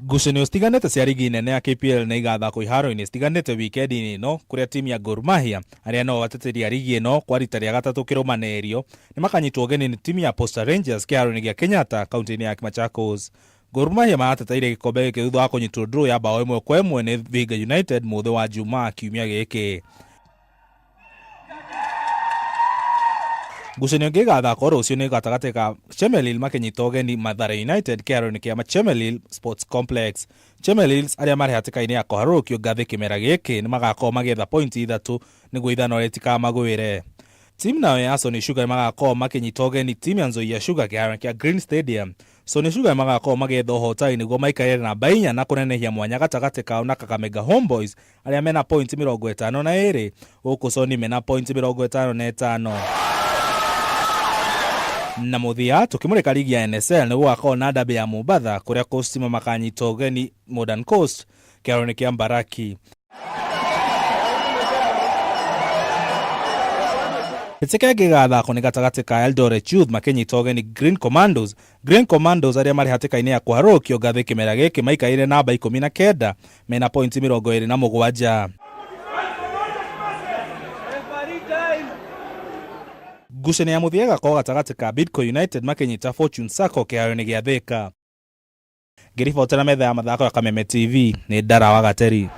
Ngucanio citiganĩte cia rigi nene ya KPL nĩ igathakwo iharo-inĩ citiganĩte wikendi-inĩ ĩno, kũrĩa timu ya Gor Mahia arĩa no ateteri a rigi ĩno kwa rita rĩa gatatũ kĩrũmanĩrĩrio nĩ makanyitwo ũgeni nĩ timu ya Posta Rangers kĩharo-inĩ gĩa Kenyatta kaunti-inĩ ya Machakos. Gor Mahia marateteire gĩkombe gĩkĩ thutha wa kũnyitwo draw ya bao 1-1 nĩ Vihiga United mũthĩ wa Jumaa kiumia gĩkĩ. Ngucanio ĩngĩ ĩgathakwo rũciũ nĩ gatagatĩ ka Chemelil makĩnyita ũgeni Mathare United kĩharo-inĩ kĩa Chemelil Sports Complex. Chemelil arĩa marĩ hatĩka-inĩ ya Mathare Utd ngathĩ kĩmera gĩkĩ nĩ magakorwo magĩetha pointi ithatũ nĩguo ithano rĩtikamagwĩre. Timu nayo ya Sony Sugar magakorwo makĩnyita ũgeni timu ya Nzoia Sugar kĩharo-inĩ kĩa Green Stadium. Sony Sugar magakorwo magĩetha ũhotani nĩguo maikarĩre namba 4 na kũnenehia mwanya gatagatĩ kao na Kakamega Homeboys arĩa mena pointi 52 gũkũ Sony mena pointi 55. Na mũthia tukĩmũrĩka ligi ya NSL nĩ gũgakorwo na derby ya Mombasa kũrĩa Coast makanyita ũgeni Modern Coast kĩharo-inĩ kĩa Mbaraki. Gĩtĩka gĩgathakwo nĩ gatagatĩ ka Eldoret Youth makĩnyita ũgeni Green Commandos. Green Commandos arĩa marĩ hatĩka-inĩ ya kũharũkio ngathĩ kĩmera gĩkĩ maikaire namba 19 mena pointi 27. Ngucanio ya mũthia ĩgakorwo gatagatĩ ka Bidco United makĩnyita Fortune Sacco kĩharo-inĩ gĩa Thika. Ngĩribotera metha ya mathako ya Kameme TV nĩ Ndara wa Gateri.